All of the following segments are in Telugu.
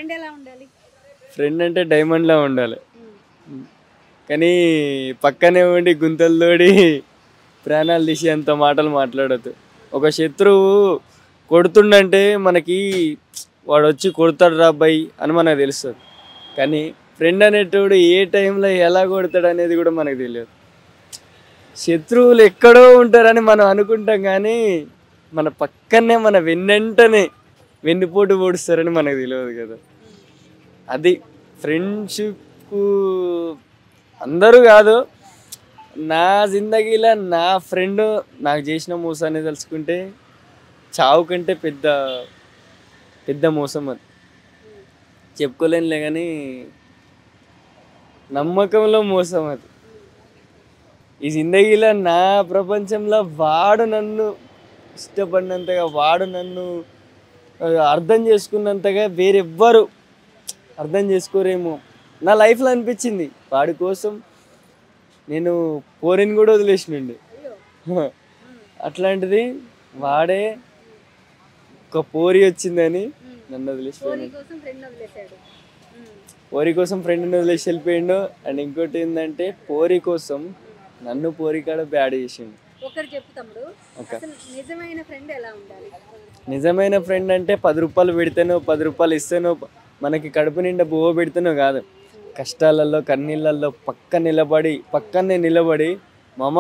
ఫ్రెండ్ ఎలా ఉండాలి? ఫ్రెండ్ అంటే డైమండ్లా ఉండాలి. కానీ పక్కనే ఉండి గుంతలు తోడి ప్రాణాలు తీసి అంత మాటలు మాట్లాడద్దు. ఒక శత్రువు కొడుతుండంటే మనకి వాడు వచ్చి కొడతాడు రా అబ్బాయి అని మనకు తెలుస్తుంది. కానీ ఫ్రెండ్ అనేటోడు ఏ టైంలో ఎలా కొడతాడు అనేది కూడా మనకు తెలియదు. శత్రువులు ఎక్కడో ఉంటారని మనం అనుకుంటాం, కానీ మన పక్కనే మన వెన్నంటనే వెన్నుపోటు పొడుస్తారని మనకు తెలియదు కదా. అది ఫ్రెండ్షిప్కు అందరూ కాదు, నా జిందగీలో నా ఫ్రెండ్ నాకు చేసిన మోసాన్ని తలుచుకుంటే చావు కంటే పెద్ద పెద్ద మోసం అది. చెప్పుకోలేనులే కానీ నమ్మకంలో మోసం అది. ఈ జిందగీలో నా ప్రపంచంలో వాడు నన్ను ఇష్టపడినంతగా, వాడు నన్ను అర్థం చేసుకున్నంతగా వేరెవ్వరు అర్థం చేసుకోరేమో నా లైఫ్లో అనిపించింది. వాడి కోసం నేను పోరిని కూడా వదిలేసినండి. అట్లాంటిది వాడే ఒక పోరి వచ్చిందని నన్ను వదిలేసిపోయాడు. పోరి కోసం ఫ్రెండ్ని వదిలేసి వెళ్ళిపోయిండు. అండ్ ఇంకోటి ఏంటంటే పోరి కోసం నన్ను పోరి కాడ బ్యాడ్ చేసిండు. నిజమైన ఫ్రెండ్ అంటే 10 రూపాయలు పెడితేనో 10 రూపాయలు ఇస్తేనో మనకి కడుపు నిండా బువ్వ పెడితేనో కాదు, కష్టాలలో కన్నీళ్ళల్లో పక్కనే నిలబడి మామ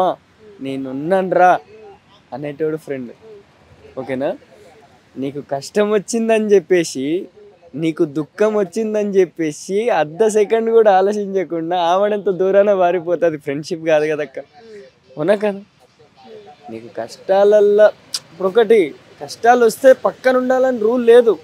నేనున్నాను రా అనేటోడు ఫ్రెండ్. ఓకేనా? నీకు కష్టం వచ్చిందని చెప్పేసి, నీకు దుఃఖం వచ్చిందని చెప్పేసి అర్ధ సెకండ్ కూడా ఆలోచించకుండా ఆవిడంత దూరాన వారిపోతుంది. ఫ్రెండ్షిప్ కాదు కదక్క, అవునా కదా? నీకు కష్టాలల్లో ఇప్పుడు ఒకటి, కష్టాలు వస్తే పక్కన ఉండాలని రూల్ లేదు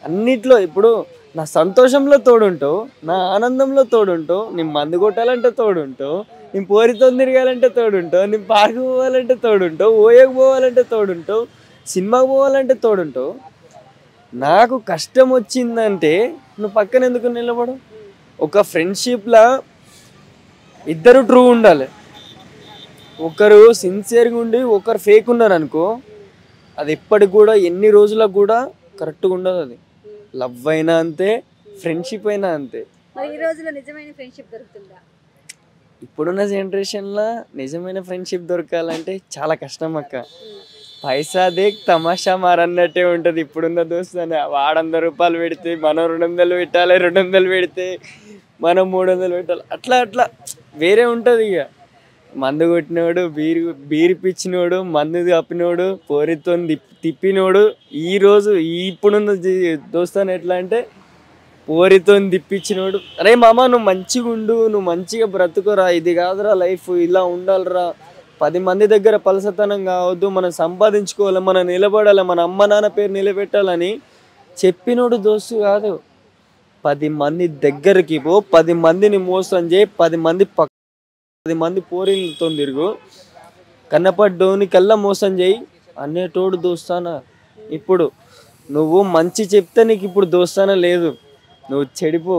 అన్నిట్లో. ఇప్పుడు నా సంతోషంలో తోడుంటావు, నా ఆనందంలో తోడుంటావు, నేను మందు కొట్టాలంటే తోడుంటావు, నేను పోరితో తిరగాలంటే తోడుంటావు, నేను పార్కు పోవాలంటే తోడుంటావు, ఓయకు పోవాలంటే తోడుంటావు, సినిమాకి పోవాలంటే తోడుంటావు. నాకు కష్టం వచ్చిందంటే నువ్వు పక్కన ఎందుకు నిలబడు? ఒక ఫ్రెండ్షిప్లో ఇద్దరు ట్రూ ఉండాలి. ఒకరు సిన్సియర్గా ఉండి ఒకరు ఫేక్ ఉన్నారు అనుకో, అది ఎప్పటికి కూడా ఎన్ని రోజులకు కూడా కరెక్ట్గా ఉండదు. అది లవ్ అయినా అంతే, ఫ్రెండ్షిప్ అయినా అంతే. ఇప్పుడున్న జనరేషన్లో నిజమైన ఫ్రెండ్షిప్ దొరకాలంటే చాలా కష్టం అక్క. పైసా దేక్ తమాషా మారన్నట్టే ఉంటుంది ఇప్పుడున్న దోస్తుని. వాడు 100 రూపాయలు పెడితే మనం 200 పెట్టాలి, 200 పెడితే మనం 300 పెట్టాలి. అట్లా అట్లా వేరే ఉంటుంది. ఇక మందు కొట్టినోడు, బీరు పిచ్చినోడు, మందు కప్పినోడు, పోరితో తిప్పినోడు. ఈరోజు ఇప్పుడున్న దోస్తాను ఎట్లా అంటే పోరితో తిప్పించినోడు. అరే మామ నువ్వు మంచిగా ఉండు, నువ్వు మంచిగా బ్రతుకురా, ఇది కాదురా లైఫ్, ఇలా ఉండాలిరా, 10 మంది దగ్గర పలసతనం కావద్దు, మనం సంపాదించుకోవాలి, మనం నిలబడాలి, మన అమ్మ నాన్న పేరు నిలబెట్టాలని చెప్పినోడు దోస్తు కాదు. 10 మంది దగ్గరికి పో, 10 మందిని మోసం చేయి, 10 మంది పోరితో తిరుగు, కన్నపడ్డోని కల్లా మోసం చేయి అనేటోడు దోస్తానా. ఇప్పుడు నువ్వు మంచి చెప్తే నీకు ఇప్పుడు దోస్తానా లేదు, నువ్వు చెడిపో,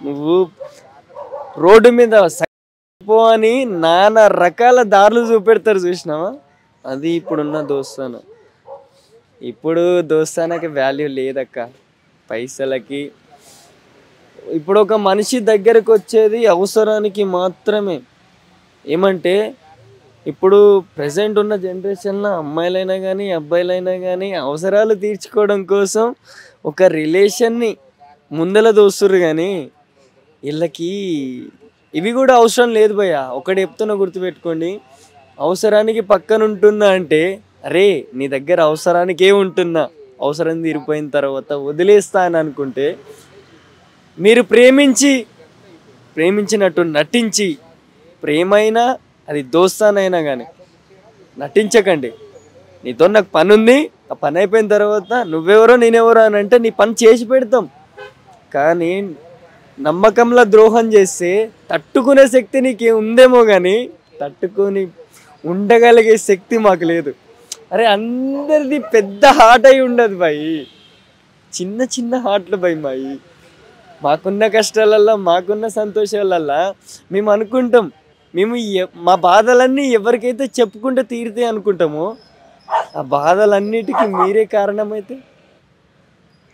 నువ్వు రోడ్డు మీద పో అని నానా రకాల దారులు చూపెడతారు చూసినావా, అది ఇప్పుడున్న దోస్తానా. ఇప్పుడు దోస్తానాకి వాల్యూ లేదక్క, పైసలకి. ఇప్పుడు ఒక మనిషి దగ్గరకు వచ్చేది అవసరానికి మాత్రమే. ఏమంటే ఇప్పుడు ప్రజెంట్ ఉన్న జనరేషన్లో అమ్మాయిలైనా కానీ అబ్బాయిలైనా కానీ అవసరాలు తీర్చుకోవడం కోసం ఒక రిలేషన్ని ముందల దోస్తురు, కానీ వీళ్ళకి ఇవి కూడా అవసరం లేదు భయ్య. ఒకటి చెప్తున్నా గుర్తుపెట్టుకోండి, అవసరానికి పక్కన ఉంటున్నా అంటే అరే నీ దగ్గర అవసరానికే ఉంటున్నా, అవసరం తీరిపోయిన తర్వాత వదిలేస్తా అని అనుకుంటే, మీరు ప్రేమించినట్టు నటించి, ప్రేమైనా అది దోస్తానైనా కానీ నటించకండి. నీతో నాకు పని ఉంది, ఆ పని అయిపోయిన తర్వాత నువ్వెవరో నేనెవరో అని అంటే నీ పని చేసి పెడతాం. కానీ నమ్మకంలో ద్రోహం చేస్తే తట్టుకునే శక్తి నీకు ఉందేమో, కానీ తట్టుకొని ఉండగలిగే శక్తి మాకు లేదు. అరే అందరిది పెద్ద హార్ట్ అయి ఉండదు భయ్, చిన్న చిన్న హార్ట్లు భయ్ మాయి. మాకున్న కష్టాలల్లో, మాకున్న సంతోషాలల్లో మేము అనుకుంటాం, మేము మా బాధలన్నీ ఎవరికైతే చెప్పుకుంటే తీరితే అనుకుంటామో, ఆ బాధలన్నిటికీ మీరే కారణమైతే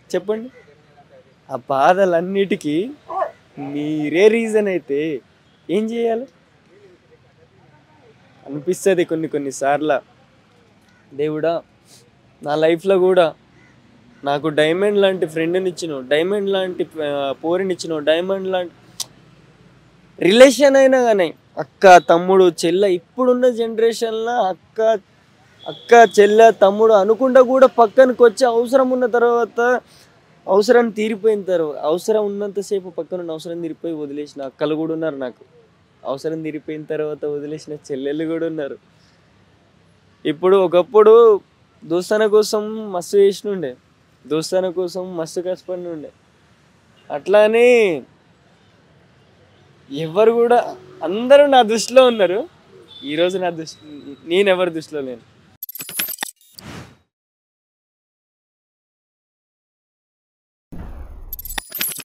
చెప్పండి. ఆ బాధలన్నిటికీ మీరే రీజన్ అయితే ఏం చేయాలి అనిపిస్తుంది కొన్ని సార్లు. దేవుడా, నా లైఫ్లో కూడా నాకు డైమండ్ లాంటి ఫ్రెండ్ని ఇచ్చినావు, డైమండ్ లాంటి పోరిని ఇచ్చినావు, డైమండ్ లాంటి రిలేషన్ అయినా కానీ అక్క తమ్ముడు చెల్లె ఇప్పుడున్న జనరేషన్లో అక్క అక్క చెల్లె తమ్ముడు అనుకుంటా కూడా పక్కనకి వచ్చి అవసరం ఉన్న తర్వాత అవసరం తీరిపోయిన తర్వాత అవసరం ఉన్నంతసేపు పక్కన అవసరం తీరిపోయి వదిలేసిన అక్కలు కూడా ఉన్నారు నాకు. అవసరం తీరిపోయిన తర్వాత వదిలేసిన చెల్లెళ్ళు కూడా ఉన్నారు. ఇప్పుడు ఒకప్పుడు దోస్తాన కోసం మస్తు చేసినుండే, దోస్తాన కోసం మస్తు కష్టపడి ఉండే. అట్లానే ఎవరు కూడా అందరూ నా దృష్టిలో ఉన్నారు. ఈరోజు నా దృష్టి నేను ఎవరి దృష్టిలో లేను.